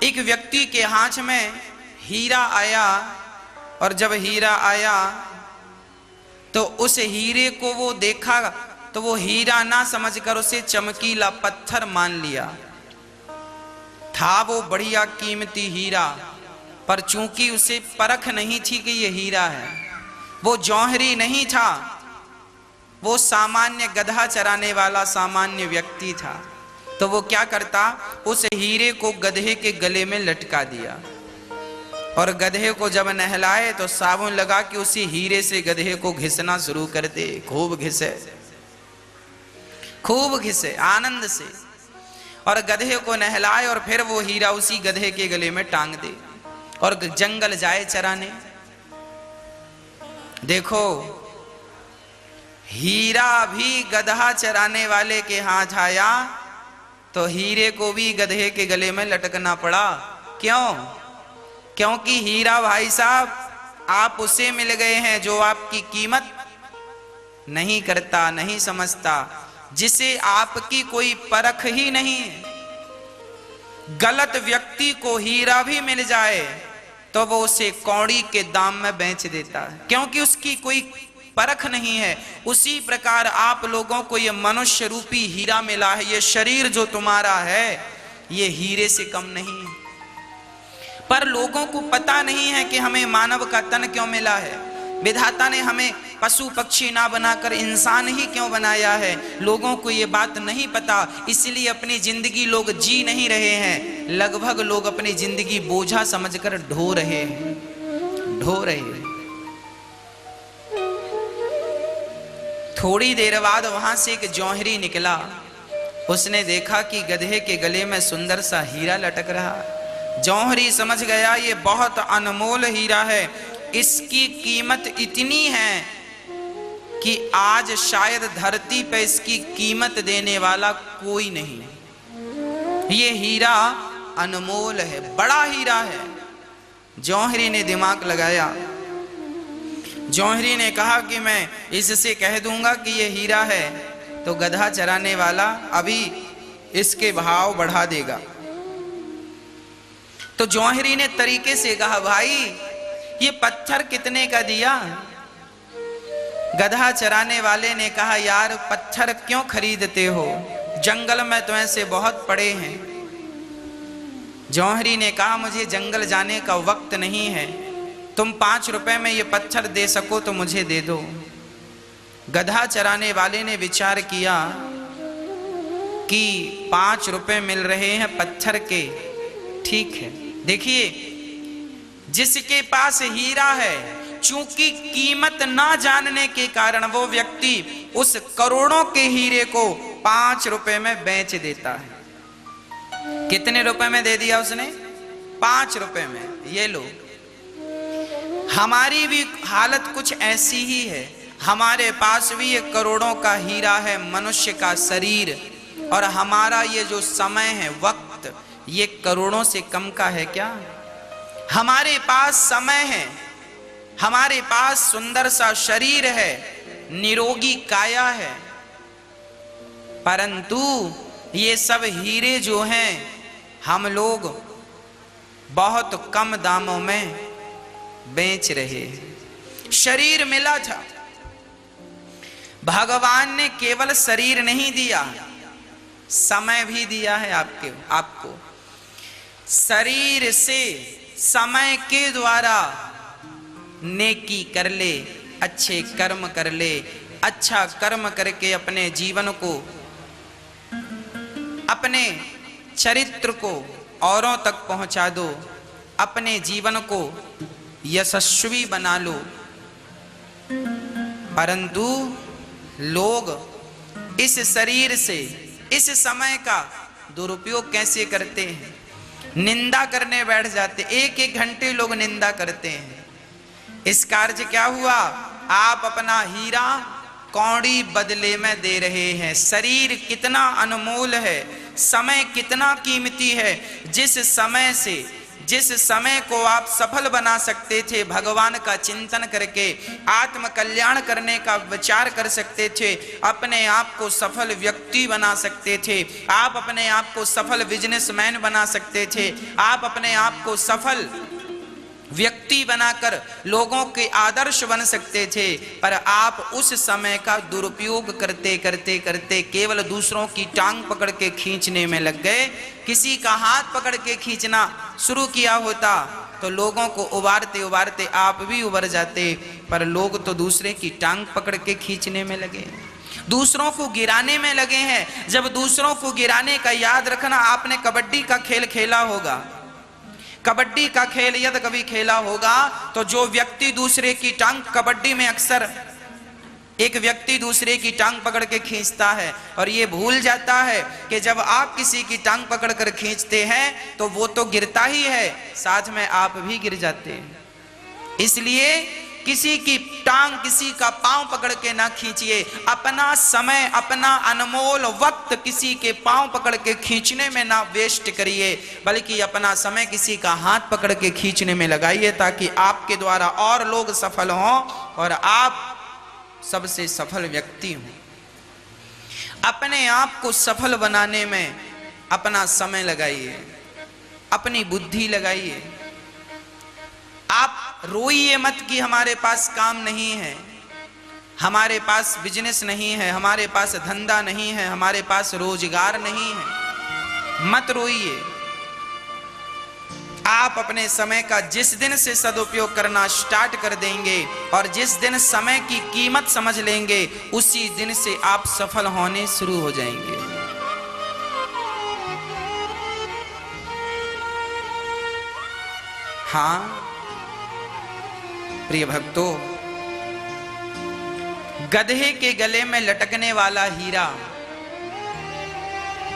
एक व्यक्ति के हाथ में हीरा आया, और जब हीरा आया तो उस हीरे को वो देखा तो वो हीरा ना समझकर उसे चमकीला पत्थर मान लिया। था वो बढ़िया कीमती हीरा, पर चूंकि उसे परख नहीं थी कि ये हीरा है, वो जौहरी नहीं था, वो सामान्य गधा चराने वाला सामान्य व्यक्ति था। तो वो क्या करता, उस हीरे को गधे के गले में लटका दिया, और गधे को जब नहलाए तो साबुन लगा कि उसी हीरे से गधे को घिसना शुरू कर दे। खूब घिसे, खूब घिसे आनंद से, और गधे को नहलाए और फिर वो हीरा उसी गधे के गले में टांग दे और जंगल जाए चराने। देखो, हीरा भी गधा चराने वाले के हाथ आया तो हीरे को भी गधे के गले में लटकना पड़ा। क्यों? क्योंकि हीरा भाई साहब आप उसे मिल गए हैं जो आपकी कीमत नहीं करता, नहीं समझता, जिसे आपकी कोई परख ही नहीं है। गलत व्यक्ति को हीरा भी मिल जाए तो वो उसे कौड़ी के दाम में बेच देता है, क्योंकि उसकी कोई परख नहीं है। उसी प्रकार आप लोगों को ये मनुष्य रूपी हीरा मिला है, ये शरीर जो तुम्हारा है ये हीरे से कम नहीं है। पर लोगों को पता नहीं है कि हमें मानव का तन क्यों मिला है। विधाता ने हमें पशु पक्षी ना बनाकर इंसान ही क्यों बनाया है, लोगों को ये बात नहीं पता। इसलिए अपनी जिंदगी लोग जी नहीं रहे हैं, लगभग लोग अपनी जिंदगी बोझा समझकर ढो रहे हैं, ढो रहे हैं। थोड़ी देर बाद वहां से एक जौहरी निकला, उसने देखा कि गधे के गले में सुंदर सा हीरा लटक रहा। जौहरी समझ गया ये बहुत अनमोल हीरा है, इसकी कीमत इतनी है कि आज शायद धरती पे इसकी कीमत देने वाला कोई नहीं। ये हीरा अनमोल है, बड़ा हीरा है। जौहरी ने दिमाग लगाया, जौहरी ने कहा कि मैं इससे कह दूंगा कि ये हीरा है तो गधा चराने वाला अभी इसके भाव बढ़ा देगा। तो जौहरी ने तरीके से कहा, भाई ये पत्थर कितने का दिया? गधा चराने वाले ने कहा, यार पत्थर क्यों खरीदते हो, जंगल में तो ऐसे बहुत पड़े हैं। जौहरी ने कहा, मुझे जंगल जाने का वक्त नहीं है, तुम 5 रुपए में ये पत्थर दे सको तो मुझे दे दो। गधा चराने वाले ने विचार किया कि 5 रुपए मिल रहे हैं पत्थर के, ठीक है। देखिए, जिसके पास हीरा है, चूंकि कीमत ना जानने के कारण वो व्यक्ति उस करोड़ों के हीरे को 5 रुपए में बेच देता है। कितने रुपए में दे दिया उसने? 5 रुपए में। ये लो, हमारी भी हालत कुछ ऐसी ही है। हमारे पास भी एक करोड़ों का हीरा है, मनुष्य का शरीर, और हमारा ये जो समय है, वक्त, ये करोड़ों से कम का है क्या? हमारे पास समय है, हमारे पास सुंदर सा शरीर है, निरोगी काया है, परंतु ये सब हीरे जो हैं हम लोग बहुत कम दामों में बेच रहे हैं। शरीर मिला था, भगवान ने केवल शरीर नहीं दिया, समय भी दिया है आपको। शरीर से, समय के द्वारा नेकी कर ले, अच्छे कर्म कर ले, अच्छा कर्म करके अपने जीवन को, अपने चरित्र को औरों तक पहुंचा दो, अपने जीवन को यशस्वी बना लो। परंतु लोग इस शरीर से, इस समय का दुरुपयोग कैसे करते हैं? निंदा करने बैठ जाते, 1-1 घंटे लोग निंदा करते हैं। इस कार्य क्या हुआ? आप अपना हीरा कौड़ी बदले में दे रहे हैं। शरीर कितना अनमोल है, समय कितना कीमती है। जिस समय से, जिस समय को आप सफल बना सकते थे, भगवान का चिंतन करके आत्म कल्याण करने का विचार कर सकते थे, अपने आप को सफल व्यक्ति बना सकते थे, आप अपने आप को सफल बिजनेसमैन बना सकते थे, आप अपने आप को सफल व्यक्ति बनाकर लोगों के आदर्श बन सकते थे, पर आप उस समय का दुरुपयोग करते करते करते केवल दूसरों की टांग पकड़ के खींचने में लग गए। किसी का हाथ पकड़ के खींचना शुरू किया होता तो लोगों को उबारते उबारते आप भी उबर जाते, पर लोग तो दूसरे की टांग पकड़ के खींचने में लगे, दूसरों को गिराने में लगे हैं। जब दूसरों को गिराने का याद रखना, आपने कबड्डी का खेल खेला होगा, कबड्डी का खेल यदि कभी खेला होगा तो जो व्यक्ति दूसरे की टांग, कबड्डी में अक्सर एक व्यक्ति दूसरे की टांग पकड़ के खींचता है और ये भूल जाता है कि जब आप किसी की टांग पकड़ कर खींचते हैं तो वो तो गिरता ही है, साथ में आप भी गिर जाते हैं। इसलिए किसी की टांग, किसी का पांव पकड़ के ना खींचिए, अपना समय, अपना अनमोल वक्त किसी के पांव पकड़ के खींचने में ना वेस्ट करिए, बल्कि अपना समय किसी का हाथ पकड़ के खींचने में लगाइए, ताकि आपके द्वारा और लोग सफल हों और आप सबसे सफल व्यक्ति हों। अपने आप को सफल बनाने में अपना समय लगाइए, अपनी बुद्धि लगाइए। आप रोइए मत कि हमारे पास काम नहीं है, हमारे पास बिजनेस नहीं है, हमारे पास धंधा नहीं है, हमारे पास रोजगार नहीं है। मत रोइए। आप अपने समय का जिस दिन से सदुपयोग करना स्टार्ट कर देंगे और जिस दिन समय की कीमत समझ लेंगे, उसी दिन से आप सफल होने शुरू हो जाएंगे। हाँ प्रिय भक्तों, गधे के गले में लटकने वाला हीरा,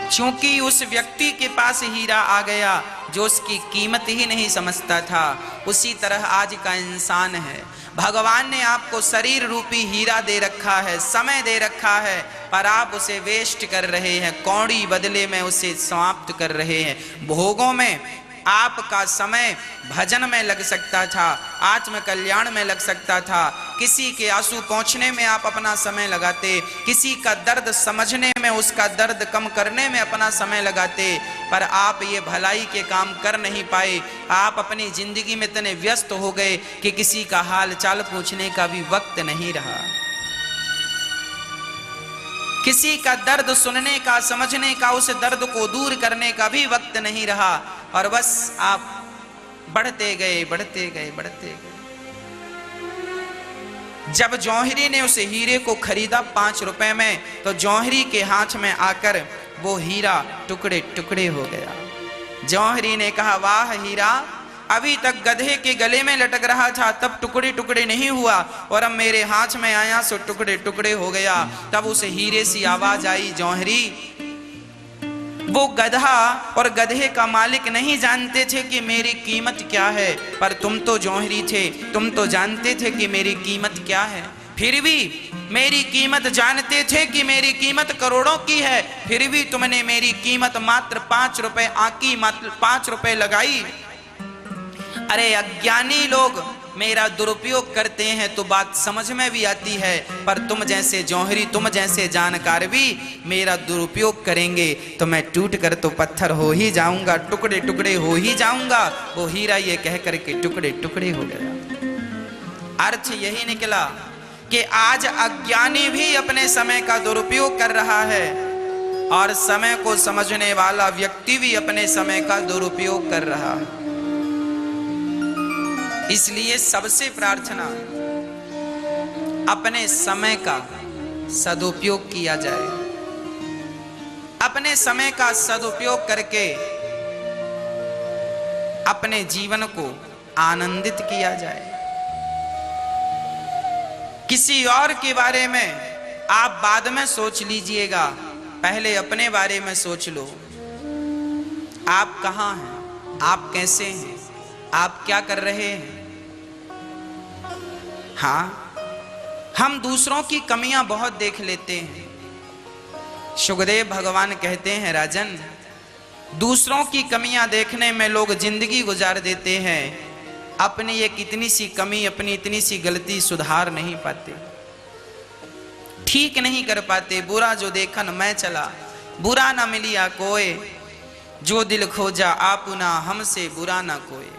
क्योंकि उस व्यक्ति के पास हीरा आ गया जो उसकी कीमत ही नहीं समझता था, उसी तरह आज का इंसान है। भगवान ने आपको शरीर रूपी हीरा दे रखा है, समय दे रखा है, पर आप उसे वेस्ट कर रहे हैं, कौड़ी बदले में उसे समाप्त कर रहे हैं। भोगों में आपका समय भजन में लग सकता था, आत्म कल्याण में लग सकता था, किसी के आंसू पोंछने में आप अपना समय लगाते, किसी का दर्द समझने में, उसका दर्द कम करने में अपना समय लगाते, पर आप ये भलाई के काम कर नहीं पाए। आप अपनी जिंदगी में इतने व्यस्त हो गए कि किसी का हाल चाल पूछने का भी वक्त नहीं रहा, किसी का दर्द सुनने का, समझने का, उस दर्द को दूर करने का भी वक्त नहीं रहा, और बस आप बढ़ते गए, बढ़ते गए, बढ़ते गए। जब जौहरी ने उस हीरे को खरीदा 5 रुपए में, तो जौहरी के हाथ में आकर वो हीरा टुकड़े टुकड़े हो गया। जौहरी ने कहा, वाह हीरा, अभी तक गधे के गले में लटक रहा था तब टुकड़े टुकड़े नहीं हुआ, और अब मेरे हाथ में आया सो टुकड़े टुकड़े हो गया। तब उस हीरे सी आवाज आई, जौहरी, वो गधा और गधे का मालिक नहीं जानते थे कि मेरी कीमत क्या है, पर तुम तो जौहरी थे, तुम तो जानते थे कि मेरी कीमत क्या है। फिर भी मेरी कीमत जानते थे कि मेरी कीमत करोड़ों की है, फिर भी तुमने मेरी कीमत मात्र 5 रुपए आंकी, मात्र 5 रुपए लगाई। अरे अज्ञानी लोग मेरा दुरुपयोग करते हैं तो बात समझ में भी आती है, पर तुम जैसे जौहरी, तुम जैसे जानकार भी मेरा दुरुपयोग करेंगे तो मैं टूट कर तो पत्थर हो ही जाऊंगा, टुकड़े टुकड़े हो ही जाऊंगा। वो हीरा ये कह करके टुकड़े टुकड़े हो गया। अर्थ यही निकला कि आज अज्ञानी भी अपने समय का दुरुपयोग कर रहा है और समय को समझने वाला व्यक्ति भी अपने समय का दुरुपयोग कर रहा है। इसलिए सबसे प्रार्थना, अपने समय का सदुपयोग किया जाए, अपने समय का सदुपयोग करके अपने जीवन को आनंदित किया जाए। किसी और के बारे में आप बाद में सोच लीजिएगा, पहले अपने बारे में सोच लो। आप कहाँ हैं, आप कैसे हैं, आप क्या कर रहे हैं। हाँ, हम दूसरों की कमियां बहुत देख लेते हैं। सुखदेव भगवान कहते हैं, राजन, दूसरों की कमियां देखने में लोग जिंदगी गुजार देते हैं, अपनी ये कितनी सी कमी, अपनी इतनी सी गलती सुधार नहीं पाते, ठीक नहीं कर पाते। बुरा जो देखन मैं चला, बुरा ना मिलिया कोई, जो दिल खोजा आपुना, हमसे बुरा ना कोई।